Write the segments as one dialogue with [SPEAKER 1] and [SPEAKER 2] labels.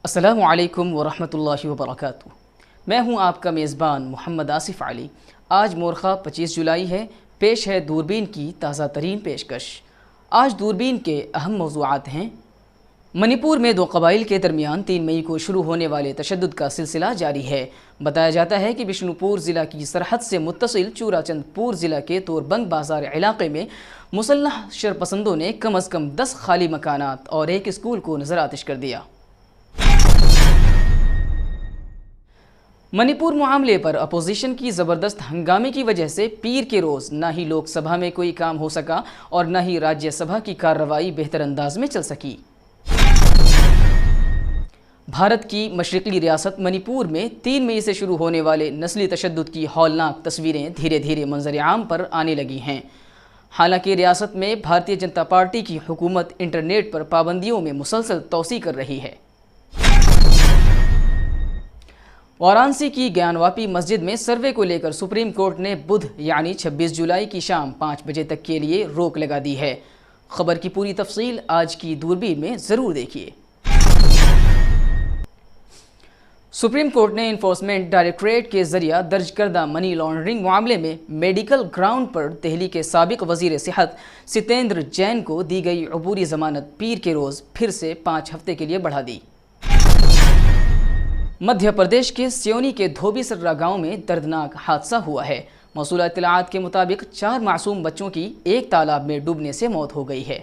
[SPEAKER 1] अस्सलामु अलैकुम वरहमतुल्लाहि वबरकातुहू। मैं हूं आपका मेज़बान मोहम्मद आसिफ अली। आज मोरखा 25 जुलाई है। पेश है दूरबीन की ताज़ा तरीन पेशकश। आज दूरबीन के अहम मौज़ूआत हैं। मणिपुर में दो कबाइल के दरमियान 3 मई को शुरू होने वाले तशद्दुद का सिलसिला जारी है। बताया जाता है कि बिष्णुपुर ज़िला की सरहद से मुत्तसिल चूराचंदपुर ज़िला के तोरबंग बाज़ार इलाके में मुसल्लह शरपसंदों ने कम अज़ कम 10 खाली मकानात और एक स्कूल को नज़र आतिश कर दिया। मणिपुर मामले पर अपोजिशन की ज़बरदस्त हंगामे की वजह से पीर के रोज़ न ही लोकसभा में कोई काम हो सका और न ही राज्यसभा की कार्रवाई बेहतर अंदाज में चल सकी। भारत की मशरक़ी रियासत मणिपुर में 3 मई से शुरू होने वाले नस्ली तशद्दुद की हौलनाक तस्वीरें धीरे धीरे मंजर आम पर आने लगी हैं। हालांकि रियासत में भारतीय जनता पार्टी की हुकूमत इंटरनेट पर पाबंदियों में मुसलसल तोसी कर रही है। वाराणसी की ज्ञानवापी मस्जिद में सर्वे को लेकर सुप्रीम कोर्ट ने बुध यानी 26 जुलाई की शाम 5 बजे तक के लिए रोक लगा दी है। खबर की पूरी तफसील आज की दूरबीन में ज़रूर देखिए। सुप्रीम कोर्ट ने इन्फोर्समेंट डायरेक्टरेट के जरिए दर्ज करदा मनी लॉन्ड्रिंग मामले में मेडिकल ग्राउंड पर दिल्ली के साबिक वजीर सेहत सितेंद्र जैन को दी गई अबूरी जमानत पीर के रोज़ फिर से 5 हफ्ते के लिए बढ़ा दी। मध्य प्रदेश के सियोनी के धोबी सर्रा गांव में दर्दनाक हादसा हुआ है। मौसूला इत्तलाआत के मुताबिक 4 मासूम बच्चों की एक तालाब में डूबने से मौत हो गई है।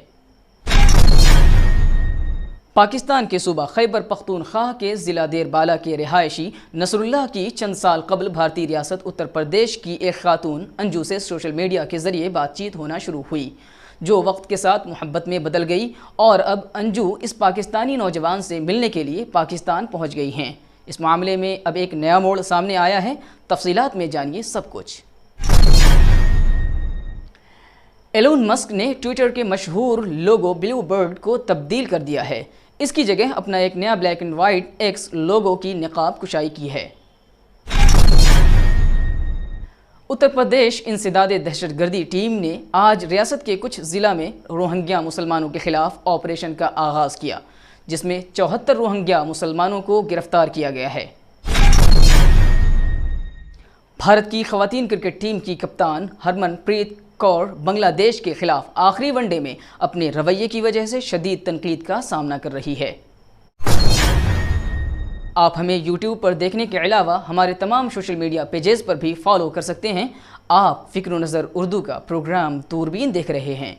[SPEAKER 1] पाकिस्तान के सूबा खैबर पख्तूनख्वा के ज़िला देरबाला के रिहायशी नसरुल्लाह की चंद साल कबल भारतीय रियासत उत्तर प्रदेश की एक खातून अंजू से सोशल मीडिया के ज़रिए बातचीत होना शुरू हुई, जो वक्त के साथ मोहब्बत में बदल गई और अब अंजू इस पाकिस्तानी नौजवान से मिलने के लिए पाकिस्तान पहुँच गई हैं। इस मामले में अब एक नया मोड़ सामने आया है। तफसीलात में जानिए सब कुछ। एलोन मस्क ने ट्विटर के मशहूर लोगो ब्लू बर्ड को तब्दील कर दिया है। इसकी जगह अपना एक नया ब्लैक एंड वाइट एक्स लोगो की निकाब कुशाई की है। उत्तर प्रदेश इंसदादे दहशतगर्दी टीम ने आज रियासत के कुछ ज़िला में रोहिंग्या मुसलमानों के खिलाफ ऑपरेशन का आगाज़ किया, जिसमें 74 रोहिंग्या मुसलमानों को गिरफ्तार किया गया है। भारत की ख़वातीन क्रिकेट टीम की कप्तान हरमनप्रीत कौर बांग्लादेश के खिलाफ आखिरी वनडे में अपने रवैये की वजह से शदीद तनकीद का सामना कर रही है। आप हमें YouTube पर देखने के अलावा हमारे तमाम सोशल मीडिया पेजेस पर भी फॉलो कर सकते हैं। आप फ़िक्र नज़र उर्दू का प्रोग्राम दूरबीन देख रहे हैं।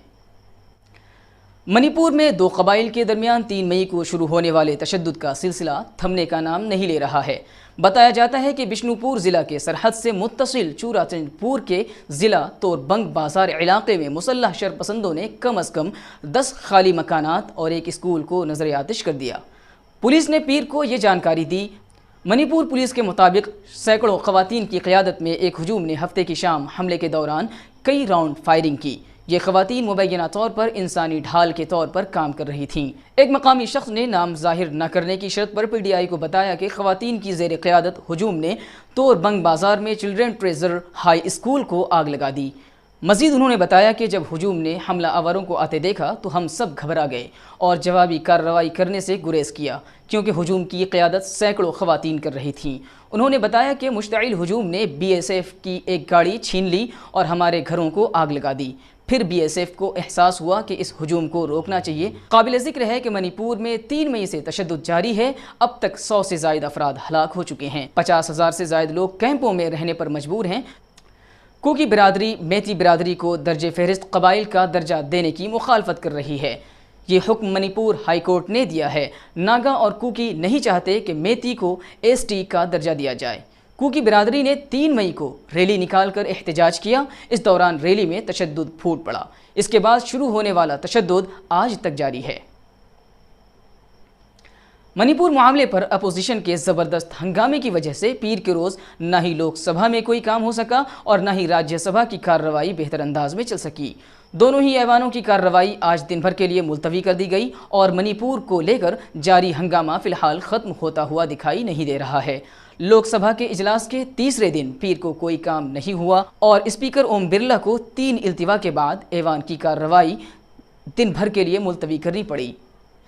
[SPEAKER 1] मणिपुर में दो कबाइल के दरमियान 3 मई को शुरू होने वाले तशद्दुद का सिलसिला थमने का नाम नहीं ले रहा है। बताया जाता है कि बिष्णुपुर ज़िला के सरहद से मुत्तसिल चूराचंदपुर के ज़िला तोरबंग बाज़ार इलाके में मुसल्लह शरपसंदों ने कम अज़ कम 10 खाली मकानात और एक स्कूल को नज़र आतिश कर दिया। पुलिस ने पीर को ये जानकारी दी। मणिपुर पुलिस के मुताबिक सैकड़ों ख़वातीन की क़यादत में एक हुजूम ने हफ्ते की शाम हमले के दौरान कई राउंड फायरिंग की। ये ख़वातीन मुबैना तौर पर इंसानी ढाल के तौर पर काम कर रही थीं। एक मकामी शख्स ने नाम ज़ाहिर न करने की शर्त पर PTI को बताया कि ख़वातीन की ज़ेर क़यादत हुजूम ने तोरबंग बाज़ार में चिल्ड्रन ट्रेजर हाई स्कूल को आग लगा दी। मज़ीद उन्होंने बताया कि जब हुजूम ने हमला आवरों को आते देखा तो हम सब घबरा गए और जवाबी कार्रवाई करने से गुरेज किया, क्योंकि हुजूम की क़यादत सैकड़ों ख़वातीन कर रही थीं। उन्होंने बताया कि मुश्तइल हुजूम ने BSF की एक गाड़ी छीन ली और हमारे घरों को आग लगा दी। फिर BSF को एहसास हुआ कि इस हुजूम को रोकना चाहिए। काबिल ज़िक्र है कि मणिपुर में 3 मई से तशद्दुद जारी है। अब तक 100 से ज़ायद अफराद हलाक हो चुके हैं। 50,000 से ज़ायद लोग कैंपों में रहने पर मजबूर हैं। कुकी बिरादरी मेती बिरादरी को दर्जे फहरिस्त कबाइल का दर्जा देने की मुखालफत कर रही है। ये हुक्म मणिपुर हाई कोर्ट ने दिया है। नागा और कुकी नहीं चाहते कि मेती को ST का दर्जा दिया जाए। कुकी बिरादरी ने 3 मई को रैली निकालकर एहतजाज किया। इस दौरान रैली में तशद्दुद फूट पड़ा। इसके बाद शुरू होने वाला तशद्दुद आज तक जारी है। मणिपुर मामले पर अपोजिशन के ज़बरदस्त हंगामे की वजह से पीर के रोज़ न ही लोकसभा में कोई काम हो सका और न ही राज्यसभा की कार्रवाई बेहतर अंदाज में चल सकी। दोनों ही ऐवानों की कार्रवाई आज दिन भर के लिए मुलतवी कर दी गई और मणिपुर को लेकर जारी हंगामा फ़िलहाल ख़त्म होता हुआ दिखाई नहीं दे रहा है। लोकसभा के इजलास के तीसरे दिन पीर को कोई काम नहीं हुआ और स्पीकर ओम बिरला को 3 इल्तिवा के बाद ऐवान की कार्रवाई दिन भर के लिए मुलतवी करनी पड़ी।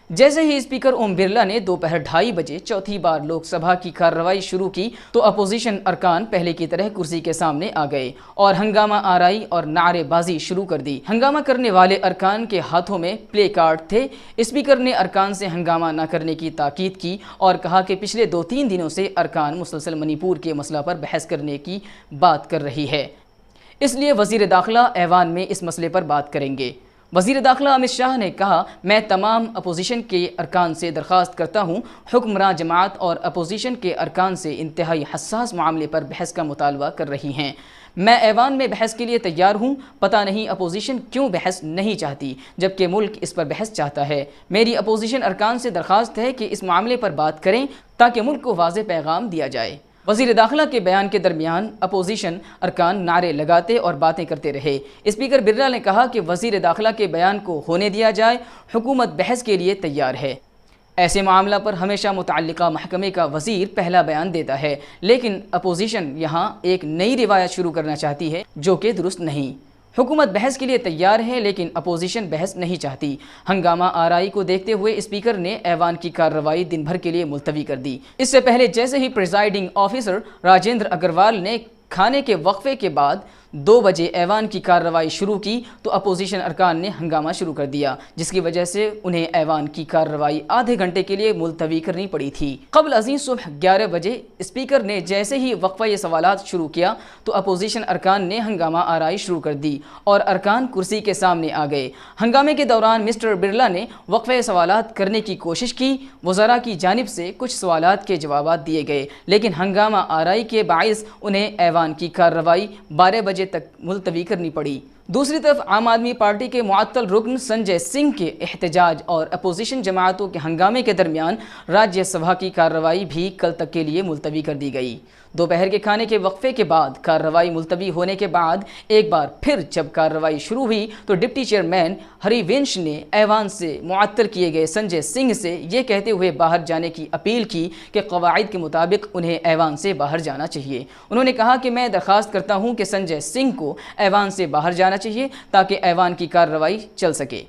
[SPEAKER 1] जैसे ही स्पीकर ओम बिरला ने दोपहर 2:30 बजे चौथी बार लोकसभा की कार्रवाई शुरू की तो अपोजिशन अरकान पहले की तरह कुर्सी के सामने आ गए और हंगामा आराई और नारेबाजी शुरू कर दी। हंगामा करने वाले अरकान के हाथों में प्ले कार्ड थे। स्पीकर ने अरकान से हंगामा न करने की ताकीद की और कहा कि पिछले 2-3 दिनों से अरकान मुसलसल मणिपुर के मसला पर बहस करने की बात कर रही है, इसलिए वज़ीर दाखिला ऐवान में इस मसले पर बात करेंगे। वज़ीर दाखिला अमित शाह ने कहा, मैं तमाम अपोजिशन के अरकान से दरख्वास्त करता हूँ, हुक्मरान जमात और अपोजिशन के अरकान से इंतहाई हसास मामले पर बहस का मुतालबा कर रही हैं। मैं ऐवान में बहस के लिए तैयार हूँ। पता नहीं अपोजिशन क्यों बहस नहीं चाहती जबकि मुल्क इस पर बहस चाहता है। मेरी अपोजिशन अरकान से दरख्वास्त है कि इस मामले पर बात करें ताकि मुल्क को वाज़ेह पैगाम दिया जाए। वज़ीर दाखिला के बयान के दरमियान अपोजिशन अरकान नारे लगाते और बातें करते रहे। स्पीकर बिरला ने कहा कि वज़ीर दाखिला के बयान को होने दिया जाए, हुकूमत बहस के लिए तैयार है। ऐसे मामला पर हमेशा मुतअल्लिका महकमे का वज़ीर पहला बयान देता है, लेकिन अपोजिशन यहाँ एक नई रिवायत शुरू करना चाहती है जो कि दुरुस्त नहीं। हुकूमत बहस के लिए तैयार है लेकिन अपोजिशन बहस नहीं चाहती। हंगामा आराई को देखते हुए स्पीकर ने ऐवान की कार्रवाई दिन भर के लिए मुलतवी कर दी। इससे पहले जैसे ही प्रिजाइडिंग ऑफिसर राजेंद्र अग्रवाल ने खाने के वक्फे के बाद 2 बजे ऐवान की कार्रवाई शुरू की तो अपोजिशन अरकान ने हंगामा शुरू कर दिया, जिसकी वजह से उन्हें ऐवान की कार्रवाई आधे घंटे के लिए मुलतवी करनी पड़ी थी। कबल अज़ीं सुबह 11 बजे स्पीकर ने जैसे ही वक्फा सवालात शुरू किया तो अपोजिशन अरकान ने हंगामा आराई शुरू कर दी और अरकान कुर्सी के सामने आ गए। हंगामे के दौरान मिस्टर बिरला ने वक्फा सवालात करने की कोशिश की। वज़रा की जानिब से कुछ सवालात के जवाब दिए गए, लेकिन हंगामा आराई के बाइस उन्हें ऐवान की कार्रवाई 12 बजे तक मुलतवी करनी पड़ी। दूसरी तरफ आम आदमी पार्टी के मुअत्तल रुकन संजय सिंह के एहतजाज और अपोजिशन जमातों के हंगामे के दरमियान राज्यसभा की कार्रवाई भी कल तक के लिए मुलतवी कर दी गई। दोपहर के खाने के वक्फे के बाद कार्रवाई मुलतवी होने के बाद एक बार फिर जब कार्रवाई शुरू हुई तो डिप्टी चेयरमैन हरिवंश ने ऐवान से मुअत्तल किए गए संजय सिंह से ये कहते हुए बाहर जाने की अपील की कि क़वाइद के मुताबिक उन्हें ऐवान से बाहर जाना चाहिए। उन्होंने कहा कि मैं दरख्वास्त करता हूँ कि संजय सिंह को ऐवान से बाहर जाना चाहिए ताकि ऐवान की कार्रवाई चल सके।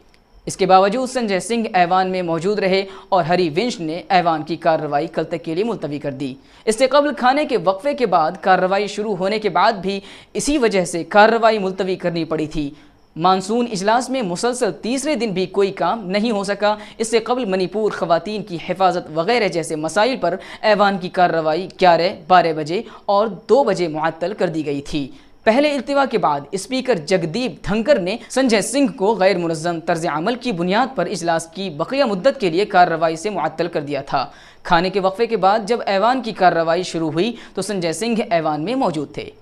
[SPEAKER 1] इसके बावजूद संजय सिंह ऐवान में मौजूद रहे और हरिवंश ने ऐवान की कार्रवाई कल तक के लिए मुलतवी कर दी। इससे कबल खाने के वक्फे के बाद कार्रवाई शुरू होने के बाद भी इसी वजह से कार्रवाई मुलतवी करनी पड़ी थी। मानसून इजलास में मुसलसल तीसरे दिन भी कोई काम नहीं हो सका। इससे कबल मणिपुर ख़वातीन की हिफाजत वगैरह जैसे मसाइल पर ऐवान की कार्रवाई 11, 12 बजे और 2 बजे मुअत्तल कर दी गई थी। पहले इल्तिवा के बाद स्पीकर जगदीप धनकर ने संजय सिंह को गैर मुनज़्ज़म तर्ज अमल की बुनियाद पर इजलास की बकिया मुद्दत के लिए कार्रवाई से मुअत्तल कर दिया था। खाने के वक्फे के बाद जब ऐवान की कार्रवाई शुरू हुई तो संजय सिंह ऐवान में मौजूद थे।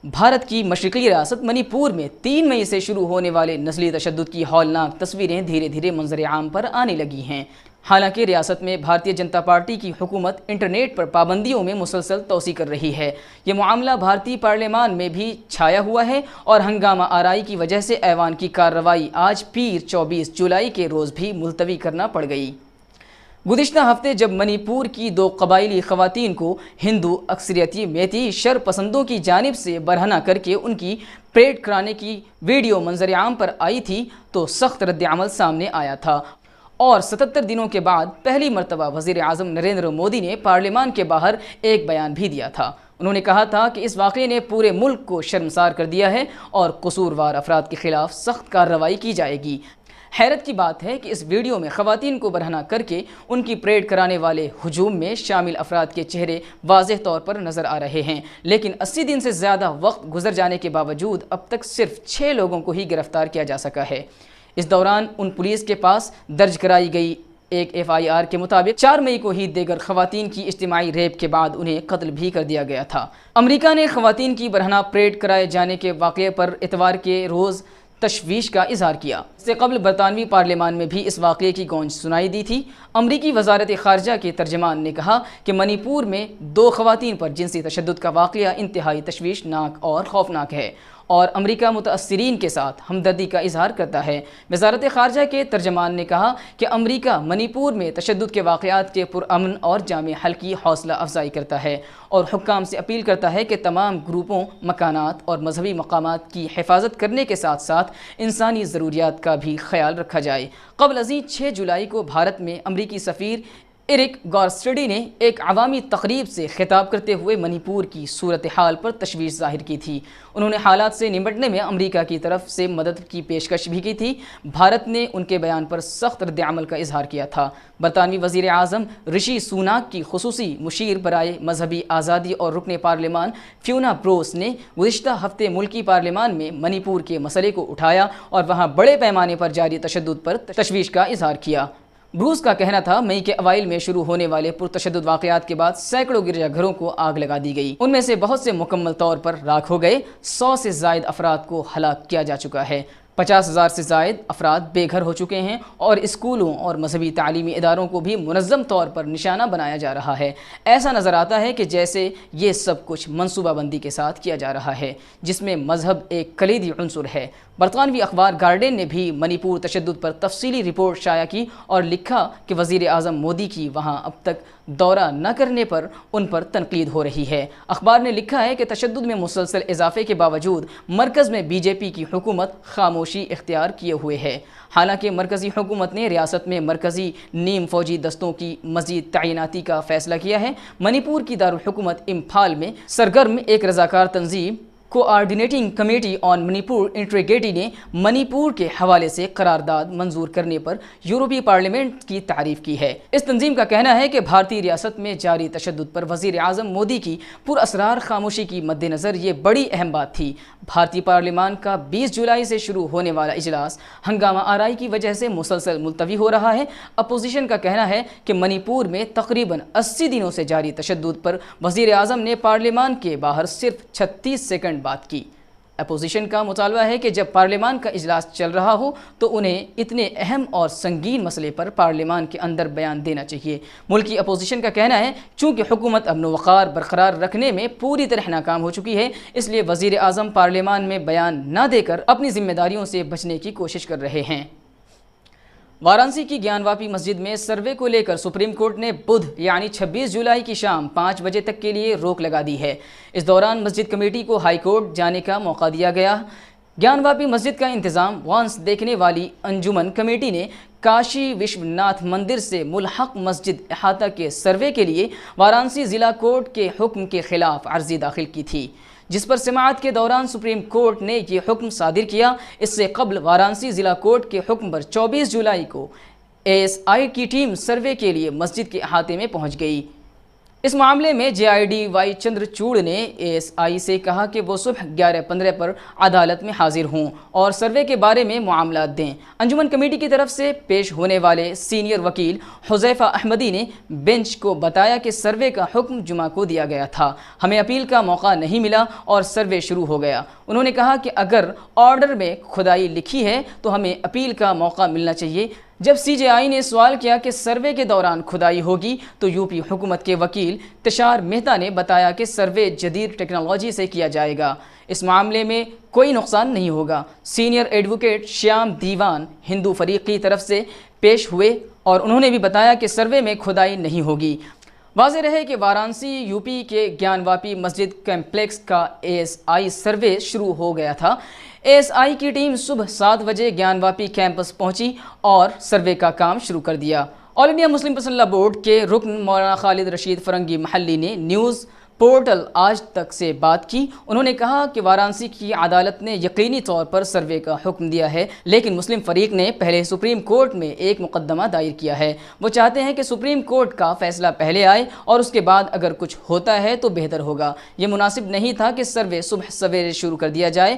[SPEAKER 1] भारत की मशरक़ी रियासत मणिपुर में 3 मई से शुरू होने वाले नस्ली तशद्दुद की हौलनाक तस्वीरें धीरे धीरे मंजर आम पर आने लगी हैं। हालांकि रियासत में भारतीय जनता पार्टी की हुकूमत इंटरनेट पर पाबंदियों में मुसलसल तोसी कर रही है। ये मामला भारतीय पार्लियामान में भी छाया हुआ है और हंगामा आराई की वजह से ऐवान की कार्रवाई आज पीर 24 जुलाई के रोज़ भी मुलतवी करना पड़ गई। गुज़िश्ता हफ्ते जब मणिपुर की 2 कबाइली ख़वातीन को हिंदू अक्सरियती मेती शर पसंदों की जानिब से बरहना करके उनकी परेड कराने की वीडियो मंजर आम पर आई थी तो सख्त रद्द-ए-अमल सामने आया था और 77 दिनों के बाद पहली मरतबा वज़ीर आज़म नरेंद्र मोदी ने पार्लियामान के बाहर एक बयान भी दिया था। उन्होंने कहा था कि इस वाक़े ने पूरे मुल्क को शर्मसार कर दिया है और कसूरवार अफराद के खिलाफ सख्त कार्रवाई की जाएगी। हैरत की बात है कि इस वीडियो में ख़वातीन को बरहना करके उनकी परेड कराने वाले हुजूम में शामिल अफराद के चेहरे वाज़ेह तौर पर नज़र आ रहे हैं, लेकिन 80 दिन से ज़्यादा वक्त गुजर जाने के बावजूद अब तक सिर्फ 6 लोगों को ही गिरफ्तार किया जा सका है। इस दौरान उन पुलिस के पास दर्ज कराई गई एक FIR के मुताबिक 4 मई को ही देगर ख़वातीन की इज्तिमाई रेप के बाद उन्हें कत्ल भी कर दिया गया था। अमेरिका ने ख़वातीन की बरहना परेड कराए जाने के वाक़े पर इतवार के रोज़ तशवीश का इजहार किया। इससे कबल बरतानवी पार्लियामान में भी इस वाक़े की गूंज सुनाई दी थी। अमरीकी वज़ारत ख़ारजा के तर्जमान ने कहा कि मणिपुर में 2 ख़वातीन पर जिनसी तशद्दुद का वाक़या इंतहाई तशवीशनाक और खौफनाक है اور امریکہ متاثرین کے ساتھ ہمدردی کا اظہار کرتا ہے۔ وزارت خارجہ کے ترجمان نے کہا کہ امریکہ منی پور میں تشدد کے واقعات کے پرامن اور جامع حل کی حوصلہ افزائی کرتا ہے اور حکام سے اپیل کرتا ہے کہ تمام گروپوں، مکانات اور مذہبی مقامات کی حفاظت کرنے کے ساتھ ساتھ انسانی ضروریات کا بھی خیال رکھا جائے۔ قبل ازیں 6 جولائی کو بھارت میں امریکی سفیر ایرک گارسٹڈی نے ایک عوامی تقریب سے خطاب کرتے ہوئے منی پور کی صورتحال پر تشویش ظاہر کی تھی۔ انہوں نے حالات سے نمٹنے میں امریکہ کی طرف سے مدد کی پیشکش بھی کی تھی۔ بھارت نے ان کے بیان پر سخت رد عمل کا اظہار کیا تھا۔ برطانوی وزیر اعظم رشی سوناک کی خصوصی مشیر برائے مذہبی آزادی اور رکن پارلیمان فیونا بروس نے گزشتہ ہفتے ملکی پارلیمان میں منی پور کے مسئلے کو اٹھایا اور وہاں بڑے پیمانے پر جاری تشدد پر تشویش کا اظہار کیا۔ بروس کا کہنا تھا مئی کے اوائل میں شروع ہونے والے پرتشدد واقعات کے بعد سینکڑوں گرجا گھروں کو آگ لگا دی گئی، ان میں سے بہت سے مکمل طور پر راکھ ہو گئے، 100 سے زائد افراد کو ہلاک کیا جا چکا ہے، 50,000 سے زائد افراد بے گھر ہو چکے ہیں اور اسکولوں اور مذہبی تعلیمی اداروں کو بھی منظم طور پر نشانہ بنایا جا رہا ہے۔ ایسا نظر آتا ہے کہ جیسے یہ سب کچھ منصوبہ بندی کے ساتھ کیا جا رہا ہے، جس میں مذہب ایک کلیدی عنصر ہے۔ برطانوی اخبار گارڈین نے بھی منی پور تشدد پر تفصیلی رپورٹ شائع کی اور لکھا کہ وزیر اعظم مودی کی وہاں اب تک دورہ نہ کرنے پر ان پر تنقید ہو رہی ہے۔ اخبار نے لکھا ہے کہ تشدد میں مسلسل اضافے کے باوجود مرکز میں بی جے پی کی حکومت خاموشی اختیار کیے ہوئے ہے۔ حالانکہ مرکزی حکومت نے ریاست میں مرکزی نیم فوجی دستوں کی مزید تعیناتی کا فیصلہ کیا ہے۔ منی پور کی دارالحکومت امپھال میں سرگرم ایک رضاکار تنظیم کوآرڈینیٹنگ کمیٹی آن منی پور انٹریگیٹی نے منی پور کے حوالے سے قرارداد منظور کرنے پر یورپی پارلیمنٹ کی تعریف کی ہے۔ اس تنظیم کا کہنا ہے کہ بھارتی ریاست میں جاری تشدد پر وزیر اعظم مودی کی پراسرار خاموشی کی مد نظر یہ بڑی اہم بات تھی۔ بھارتی پارلیمان کا 20 جولائی سے شروع ہونے والا اجلاس ہنگامہ آرائی کی وجہ سے مسلسل ملتوی ہو رہا ہے۔ اپوزیشن کا کہنا ہے کہ منی پور میں تقریباً 80 دنوں سے جاری تشدد پر وزیر اعظم نے پارلیمان کے باہر صرف 36 سیکنڈ بات کی۔ اپوزیشن کا مطالبہ ہے کہ جب پارلیمان کا اجلاس چل رہا ہو تو انہیں اتنے اہم اور سنگین مسئلے پر پارلیمان کے اندر بیان دینا چاہیے۔ ملکی اپوزیشن کا کہنا ہے چونکہ حکومت امن و وقار برقرار رکھنے میں پوری طرح ناکام ہو چکی ہے، اس لیے وزیر اعظم پارلیمان میں بیان نہ دے کر اپنی ذمہ داریوں سے بچنے کی کوشش کر رہے ہیں۔ وارانسی کی گیان واپی مسجد میں سروے کو لے کر سپریم کورٹ نے بدھ یعنی 26 جولائی کی شام 5 بجے تک کے لیے روک لگا دی ہے۔ اس دوران مسجد کمیٹی کو ہائی کورٹ جانے کا موقع دیا گیا۔ گیان واپی مسجد کا انتظام وانس دیکھنے والی انجمن کمیٹی نے کاشی وشوناتھ مندر سے ملحق مسجد احاطہ کے سروے کے لیے وارانسی ضلع کورٹ کے حکم کے خلاف عرضی داخل کی تھی، جس پر سماعت کے دوران سپریم کورٹ نے یہ حکم صادر کیا۔ اس سے قبل وارانسی ضلع کورٹ کے حکم پر 24 جولائی کو ASI کی ٹیم سروے کے لیے مسجد کے احاطے میں پہنچ گئی۔ اس معاملے میں JID وائی چندرچوڑ نے ASI سے کہا کہ وہ صبح 11:15 پر عدالت میں حاضر ہوں اور سروے کے بارے میں معاملات دیں۔ انجمن کمیٹی کی طرف سے پیش ہونے والے سینئر وکیل حذیفہ احمدی نے بینچ کو بتایا کہ سروے کا حکم جمعہ کو دیا گیا تھا، ہمیں اپیل کا موقع نہیں ملا اور سروے شروع ہو گیا۔ انہوں نے کہا کہ اگر آرڈر میں کھدائی لکھی ہے تو ہمیں اپیل کا موقع ملنا چاہیے۔ جب CJI نے سوال کیا کہ سروے کے دوران کھدائی ہوگی تو یوپی حکومت کے وکیل تشار مہتا نے بتایا کہ سروے جدید ٹیکنالوجی سے کیا جائے گا، اس معاملے میں کوئی نقصان نہیں ہوگا۔ سینئر ایڈوکیٹ شیام دیوان ہندو فریق کی طرف سے پیش ہوئے اور انہوں نے بھی بتایا کہ سروے میں کھدائی نہیں ہوگی۔ واضح رہے کہ وارانسی یوپی کے گیان واپی مسجد کمپلیکس کا ASI سروے شروع ہو گیا تھا۔ ASI کی ٹیم صبح 7 بجے گیان واپی کیمپس پہنچی اور سروے کا کام شروع کر دیا۔ آل انڈیا مسلم پرسنل لا بورڈ کے رکن مولانا خالد رشید فرنگی محلی نے نیوز پورٹل آج تک سے بات کی۔ انہوں نے کہا کہ وارانسی کی عدالت نے یقینی طور پر سروے کا حکم دیا ہے، لیکن مسلم فریق نے پہلے سپریم کورٹ میں ایک مقدمہ دائر کیا ہے۔ وہ چاہتے ہیں کہ سپریم کورٹ کا فیصلہ پہلے آئے اور اس کے بعد اگر کچھ ہوتا ہے تو بہتر ہوگا۔ یہ مناسب نہیں تھا کہ سروے صبح سویرے شروع کر دیا جائے،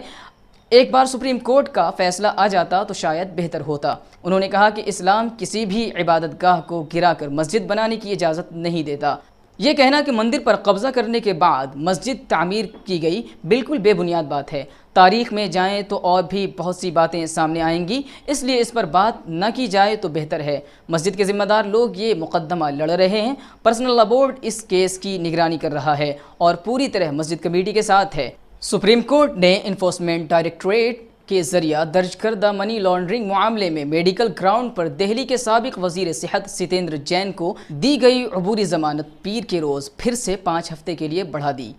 [SPEAKER 1] ایک بار سپریم کورٹ کا فیصلہ آ جاتا تو شاید بہتر ہوتا۔ انہوں نے کہا کہ اسلام کسی بھی عبادت گاہ کو گرا کر مسجد بنانے کی اجازت نہیں دیتا۔ یہ کہنا کہ مندر پر قبضہ کرنے کے بعد مسجد تعمیر کی گئی بالکل بے بنیاد بات ہے۔ تاریخ میں جائیں تو اور بھی بہت سی باتیں سامنے آئیں گی، اس لیے اس پر بات نہ کی جائے تو بہتر ہے۔ مسجد کے ذمہ دار لوگ یہ مقدمہ لڑ رہے ہیں، پرسنل لا بورڈ اس کیس کی نگرانی کر رہا ہے اور پوری طرح مسجد کمیٹی کے ساتھ ہے۔ सुप्रीम कोर्ट ने इन्फोर्समेंट डायरेक्टरेट के जरिए दर्ज करदा मनी लॉन्ड्रिंग मामले में मेडिकल ग्राउंड पर दिल्ली के साबिक वजीर सेहत सत्येंद्र जैन को दी गई अबूरी जमानत पीर के रोज़ फिर से 5 हफ्ते के लिए बढ़ा दी।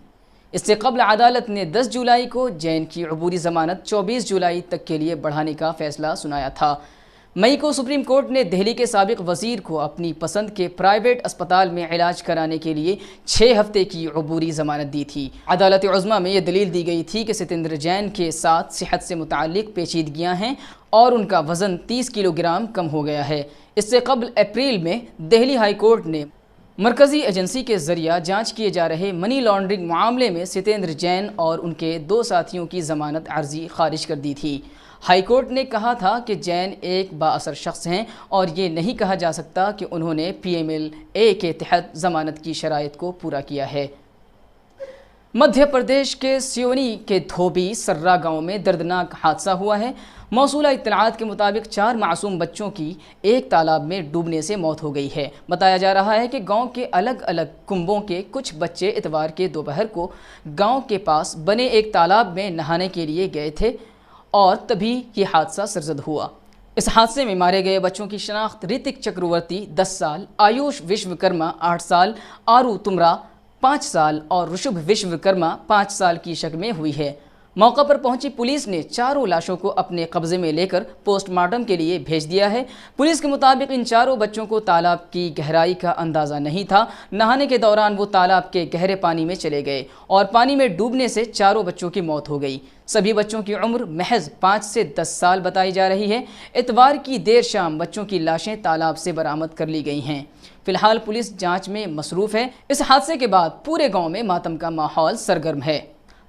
[SPEAKER 1] इससे कबल अदालत ने 10 जुलाई को जैन की अबूरी जमानत 24 जुलाई तक के लिए बढ़ाने का फैसला सुनाया था। मई को सुप्रीम कोर्ट ने दिल्ली के साबिक वजीर को अपनी पसंद के प्राइवेट अस्पताल में इलाज कराने के लिए 6 हफ्ते की अबूरी जमानत दी थी। अदालत उज़्मा में यह दलील दी गई थी कि सत्येंद्र जैन के साथ सेहत से मुताल्लिक पेचीदगियाँ हैं और उनका वज़न 30 किलोग्राम कम हो गया है। इससे कबल अप्रैल में दिल्ली हाई कोर्ट ने मरकज़ी एजेंसी के ज़रिए जांच किए जा रहे मनी लॉन्ड्रिंग मामले में सत्येंद्र जैन और उनके 2 साथियों की ज़मानत अर्जी खारिज कर दी थी। हाई कोर्ट ने कहा था कि जैन एक बाअसर शख्स हैं और ये नहीं कहा जा सकता कि उन्होंने PMLA के तहत ज़मानत की शराइत को पूरा किया है। मध्य प्रदेश के सिवनी के धोबी सर्रा गांव में दर्दनाक हादसा हुआ है। मौसूला इत्तलात के मुताबिक 4 मासूम बच्चों की एक तालाब में डूबने से मौत हो गई है। बताया जा रहा है कि गांव के अलग अलग कुंबों के कुछ बच्चे इतवार के दोपहर को गांव के पास बने एक तालाब में नहाने के लिए गए थे और तभी ये हादसा सरजद हुआ। इस हादसे में मारे गए बच्चों की शनाख्त ऋतिक चक्रवर्ती 10 साल, आयुष विश्वकर्मा 8 साल, आरू तुमरा 5 साल और ऋषभ विश्वकर्मा 5 साल की शक में हुई है। मौका पर पहुंची पुलिस ने चारों लाशों को अपने कब्जे में लेकर पोस्टमार्टम के लिए भेज दिया है। पुलिस के मुताबिक इन चारों बच्चों को तालाब की गहराई का अंदाज़ा नहीं था। नहाने के दौरान वो तालाब के गहरे पानी में चले गए और पानी में डूबने से चारों बच्चों की मौत हो गई। सभी बच्चों की उम्र महज 5 से 10 साल बताई जा रही है। इतवार की देर शाम बच्चों की लाशें तालाब से बरामद कर ली गई हैं। फिलहाल पुलिस जांच में मसरूफ़ है। इस हादसे के बाद पूरे गांव में मातम का माहौल सरगर्म है।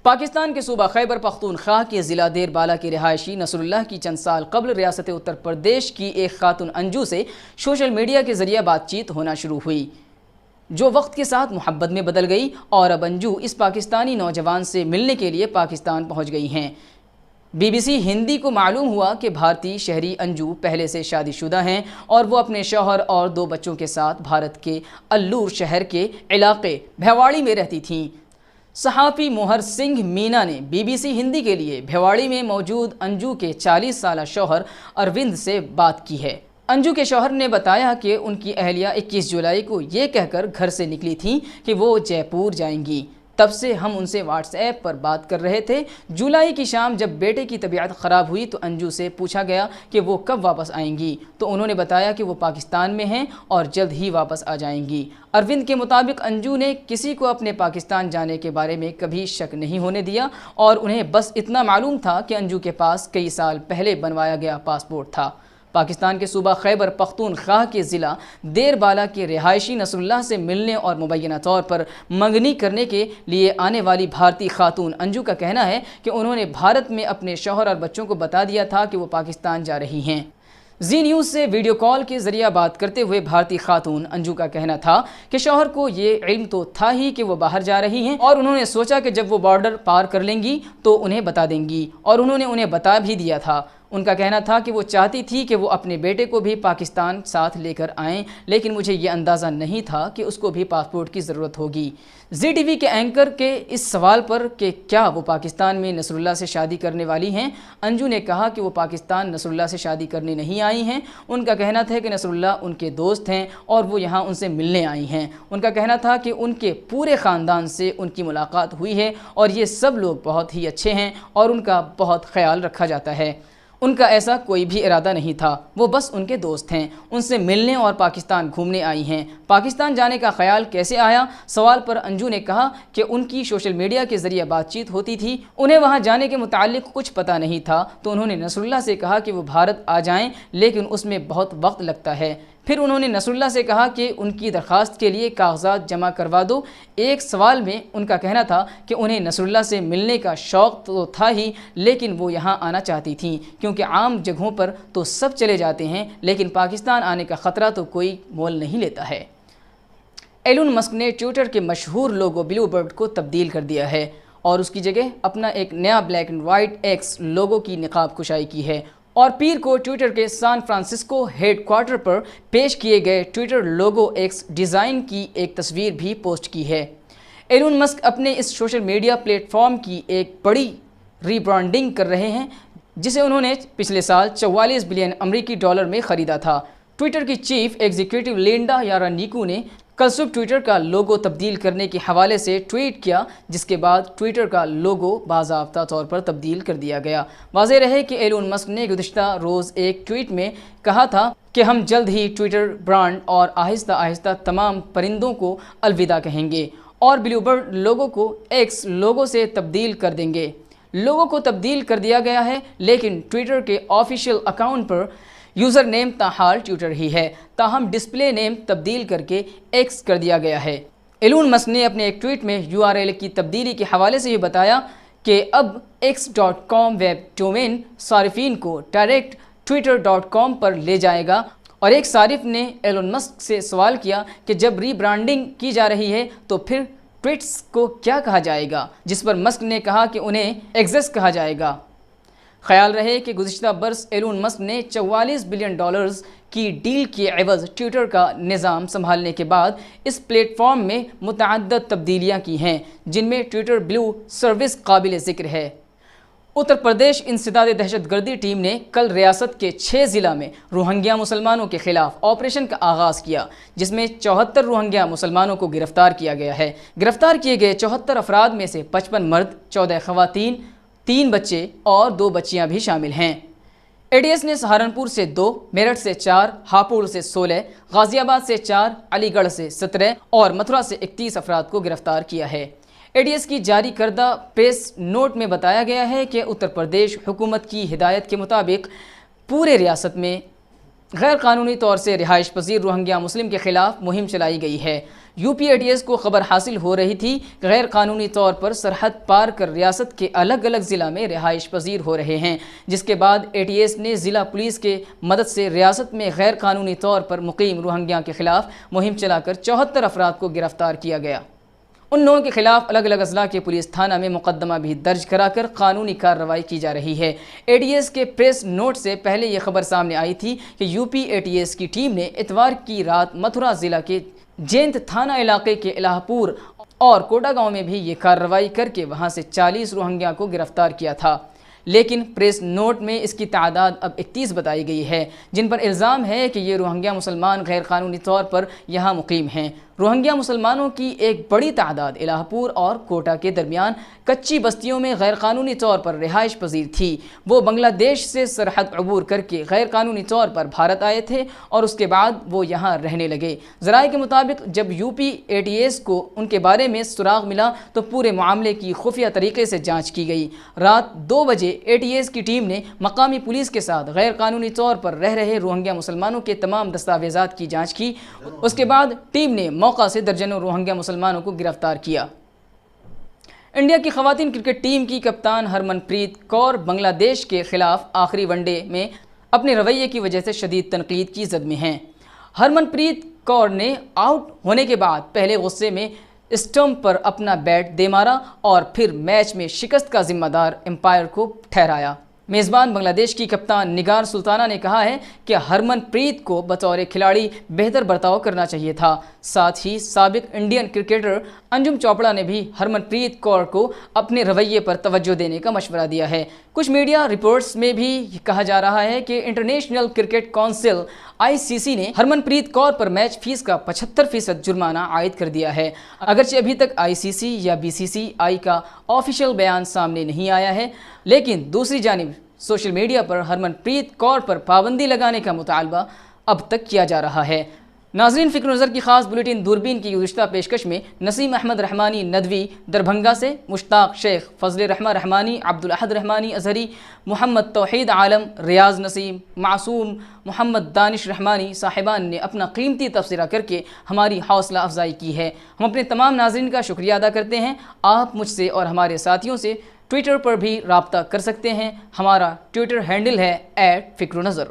[SPEAKER 1] पाकिस्तान के सूबा खैबर पख्तूनख्वा के ज़िला देर बाला के रिहायशी नसरुल्लाह की चंद साल कबल रियासत उत्तर प्रदेश की एक खातून अंजू से सोशल मीडिया के ज़रिए बातचीत होना शुरू हुई, जो वक्त के साथ मोहब्बत में बदल गई और अब अंजू इस पाकिस्तानी नौजवान से मिलने के लिए पाकिस्तान पहुंच गई हैं। BBC हिंदी को मालूम हुआ कि भारतीय शहरी अंजू पहले से शादीशुदा हैं और वो अपने शौहर और 2 बच्चों के साथ भारत के अल्लूर शहर के इलाके भेवाड़ी में रहती थीं। सहाफ़ी मोहर सिंह मीना ने BBC हिंदी के लिए भेवाड़ी में मौजूद अंजू के 40 साला शौहर अरविंद से बात की है। अंजू के शौहर ने बताया कि उनकी अहलिया 21 जुलाई को ये कहकर घर से निकली थीं कि वो जयपुर जाएंगी। तब से हम उनसे व्हाट्सएप पर बात कर रहे थे। जुलाई की शाम जब बेटे की तबीयत ख़राब हुई तो अंजू से पूछा गया कि वो कब वापस आएंगी, तो उन्होंने बताया कि वो पाकिस्तान में हैं और जल्द ही वापस आ जाएंगी। अरविंद के मुताबिक अंजू ने किसी को अपने पाकिस्तान जाने के बारे में कभी शक नहीं होने दिया और उन्हें बस इतना मालूम था कि अंजू के पास कई साल पहले बनवाया गया पासपोर्ट था। पाकिस्तान के सूबा खैबर पख्तूनख्वा के ज़िला देर बाला के रिहायशी नसरुल्लाह से मिलने और मुबैना तौर पर मंगनी करने के लिए आने वाली भारतीय खातून अंजू का कहना है कि उन्होंने भारत में अपने शौहर और बच्चों को बता दिया था कि वो पाकिस्तान जा रही हैं। जी न्यूज़ से वीडियो कॉल के ज़रिए बात करते हुए भारतीय खातून अंजू का कहना था कि शौहर को ये इल्म तो था ही कि वो बाहर जा रही हैं और उन्होंने सोचा कि जब वो बॉर्डर पार कर लेंगी तो उन्हें बता देंगी और उन्होंने उन्हें बता भी दिया था। उनका कहना था कि वो चाहती थी कि वो अपने बेटे को भी पाकिस्तान साथ लेकर आएं, लेकिन मुझे ये अंदाज़ा नहीं था कि उसको भी पासपोर्ट की ज़रूरत होगी। ZTV के एंकर के इस सवाल पर कि क्या वो पाकिस्तान में नसरुल्लाह से शादी करने वाली हैं, अंजू ने कहा कि वो पाकिस्तान नसरुल्लाह से शादी करने नहीं आई हैं। उनका कहना था कि नसरुल्लाह उनके दोस्त हैं और वो यहाँ उनसे मिलने आई हैं। उनका कहना था कि उनके पूरे ख़ानदान से उनकी मुलाकात हुई है और ये सब लोग बहुत ही अच्छे हैं और उनका बहुत ख्याल रखा जाता है। उनका ऐसा कोई भी इरादा नहीं था, वो बस उनके दोस्त हैं, उनसे मिलने और पाकिस्तान घूमने आई हैं। पाकिस्तान जाने का ख्याल कैसे आया? सवाल पर अंजू ने कहा कि उनकी सोशल मीडिया के ज़रिए बातचीत होती थी, उन्हें वहां जाने के मुताल्लिक कुछ पता नहीं था, तो उन्होंने नसरुल्लाह से कहा कि वो भारत आ जाएं, लेकिन उसमें बहुत वक्त लगता है। फिर उन्होंने नसरुल्लाह से कहा कि उनकी दरख्वास्त के लिए कागजात जमा करवा दो। एक सवाल में उनका कहना था कि उन्हें नसरुल्लाह से मिलने का शौक़ तो था ही, लेकिन वो यहाँ आना चाहती थीं क्योंकि आम जगहों पर तो सब चले जाते हैं, लेकिन पाकिस्तान आने का ख़तरा तो कोई मोल नहीं लेता है। एलन मस्क ने ट्विटर के मशहूर लोगो ब्लू बर्ड को तब्दील कर दिया है और उसकी जगह अपना एक नया ब्लैक एंड वाइट एक्स लोगो की निकाब कुशाई की है और पीर को ट्विटर के सैन फ्रांसिस्को हेडक्वार्टर पर पेश किए गए ट्विटर लोगो एक्स डिज़ाइन की एक तस्वीर भी पोस्ट की है। ایلون مسک اپنے اس سوشل میڈیا پلیٹ فارم کی ایک بڑی ری برانڈنگ کر رہے ہیں جسے انہوں نے پچھلے سال 44 بلین امریکی ڈالر میں خریدا تھا۔ ٹویٹر کی چیف ایگزیکٹو لینڈا یارانیکو نے کل صبح ٹویٹر کا لوگو تبدیل کرنے کے حوالے سے ٹویٹ کیا، جس کے بعد ٹویٹر کا لوگو باضابطہ طور پر تبدیل کر دیا گیا۔ واضح رہے کہ ایلون مسک نے گزشتہ روز ایک ٹویٹ میں کہا تھا کہ ہم جلد ہی ٹویٹر برانڈ اور آہستہ آہستہ تمام پرندوں کو الوداع کہیں گے اور بلیو برڈ لوگو کو ایکس لوگو سے تبدیل کر دیں گے۔ لوگو کو تبدیل کر دیا گیا ہے، لیکن ٹویٹر کے آفیشیل اکاؤنٹ پر یوزر نیم تاحال ٹویٹر ہی ہے، تاہم ڈسپلے نیم تبدیل کر کے ایکس کر دیا گیا ہے۔ ایلون مسک نے اپنے ایک ٹویٹ میں URL کی تبدیلی کے حوالے سے یہ بتایا کہ اب x.com ویب ڈومین صارفین کو ڈائریکٹ twitter.com پر لے جائے گا، اور ایک صارف نے ایلون مسک سے سوال کیا کہ جب ری برانڈنگ کی جا رہی ہے تو پھر ٹویٹس کو کیا کہا جائے گا، جس پر مسک نے کہا کہ انہیں ایگزس کہا جائے گا۔ خیال رہے کہ گزشتہ برس ایلون مسک نے 44 بلین ڈالرز کی ڈیل کے عوض ٹویٹر کا نظام سنبھالنے کے بعد اس پلیٹ فارم میں متعدد تبدیلیاں کی ہیں، جن میں ٹویٹر بلیو سروس قابل ذکر ہے۔ اتر پردیش انسداد دہشت گردی ٹیم نے کل ریاست کے 6 ضلع میں روہنگیا مسلمانوں کے خلاف آپریشن کا آغاز کیا، جس میں 74 روہنگیا مسلمانوں کو گرفتار کیا گیا ہے۔ گرفتار کیے گئے 74 افراد میں سے 55 مرد، 14 خواتین، 3 بچے اور 2 بچیاں بھی شامل ہیں۔ ADS نے سہارنپور سے 2، میرٹھ سے 4، ہاپوڑ سے 16، غازی آباد سے 4، علی گڑھ سے 17 اور متھرا سے 31 افراد کو گرفتار کیا ہے۔ ADS کی جاری کردہ پریس نوٹ میں بتایا گیا ہے کہ اتر پردیش حکومت کی ہدایت کے مطابق پورے ریاست میں غیر قانونی طور سے رہائش پذیر روہنگیا مسلم کے خلاف مہم چلائی گئی ہے۔ UPADS کو خبر حاصل ہو رہی تھی کہ غیر قانونی طور پر سرحد پار کر ریاست کے الگ الگ ضلع میں رہائش پذیر ہو رہے ہیں، جس کے بعد ATS نے ضلع پولیس کے مدد سے ریاست میں غیر قانونی طور پر مقیم روہنگیا کے خلاف مہم چلا کر 74 افراد کو گرفتار کیا گیا۔ ان لوگوں کے خلاف الگ الگ اضلاع کے پولیس تھانہ میں مقدمہ بھی درج کرا کر قانونی کارروائی کی جا رہی ہے۔ ADS کے پریس نوٹ سے پہلے یہ خبر سامنے آئی تھی کہ UPATS کی ٹیم نے اتوار کی رات متھرا ضلع کے جینت تھانہ علاقے کے الہ پور اور کوٹا گاؤں میں بھی یہ کارروائی کر کے وہاں سے 40 روہنگیا کو گرفتار کیا تھا، لیکن پریس نوٹ میں اس کی تعداد اب 31 بتائی گئی ہے، جن پر الزام ہے کہ یہ روہنگیا مسلمان غیر قانونی طور پر یہاں مقیم ہیں۔ روہنگیا مسلمانوں کی ایک بڑی تعداد الہ پور اور کوٹا کے درمیان کچی بستیوں میں غیر قانونی طور پر رہائش پذیر تھی۔ وہ بنگلہ دیش سے سرحد عبور کر کے غیر قانونی طور پر بھارت آئے تھے اور اس کے بعد وہ یہاں رہنے لگے۔ ذرائع کے مطابق جب UPATS کو ان کے بارے میں سراغ ملا تو پورے معاملے کی خفیہ طریقے سے جانچ کی گئی۔ رات 2 بجے ATS کی ٹیم نے مقامی پولیس کے ساتھ غیر قانونی طور پر رہ رہے روہنگیا مسلمانوں کے تمام دستاویزات کی جانچ کی۔ اس کے بعد ٹیم نے موقع سے درجنوں روہنگیا مسلمانوں کو گرفتار کیا۔ انڈیا کی خواتین کرکٹ ٹیم کی کپتان ہرمن پریت کور بنگلہ دیش کے خلاف آخری ون ڈے میں اپنے رویے کی وجہ سے شدید تنقید کی زد میں ہیں۔ ہرمن پریت کور نے آؤٹ ہونے کے بعد پہلے غصے میں اسٹمپ پر اپنا بیٹ دے مارا اور پھر میچ میں شکست کا ذمہ دار امپائر کو ٹھہرایا۔ میزبان بنگلہ دیش کی کپتان نگار سلطانہ نے کہا ہے کہ ہرمن پریت کو بطور کھلاڑی بہتر برتاؤ کرنا چاہیے تھا۔ ساتھ ہی سابق انڈین کرکٹر انجم چوپڑا نے بھی ہرمن پریت کور کو اپنے رویے پر توجہ دینے کا مشورہ دیا ہے۔ کچھ میڈیا رپورٹس میں بھی کہا جا رہا ہے کہ انٹرنیشنل کرکٹ کونسل ICC نے ہرمن پریت کور پر میچ فیس کا 75% جرمانہ عائد کر دیا ہے۔ اگرچہ ابھی تک ICC یا BCCI کا آفیشیل بیان سامنے نہیں آیا ہے، لیکن دوسری جانب سوشل میڈیا پر ہرمن پریت کور پر پابندی لگانے کا مطالبہ اب تک کیا جا رہا ہے۔ ناظرین، فکر نظر کی خاص بلیٹن دوربین کی گزشتہ پیشکش میں نسیم احمد رحمانی ندوی دربھنگا سے، مشتاق شیخ، فضل رحمہ رحمانی، عبدالاحد رحمانی ازہری، محمد توحید عالم، ریاض نسیم، معصوم، محمد دانش رحمانی صاحبان نے اپنا قیمتی تبصرہ کر کے ہماری حوصلہ افزائی کی ہے۔ ہم اپنے تمام ناظرین کا شکریہ ادا کرتے ہیں۔ آپ مجھ سے اور ہمارے ساتھیوں سے ٹویٹر پر بھی رابطہ کر سکتے ہیں۔ ہمارا ٹویٹر ہینڈل ہے @فکر نظر۔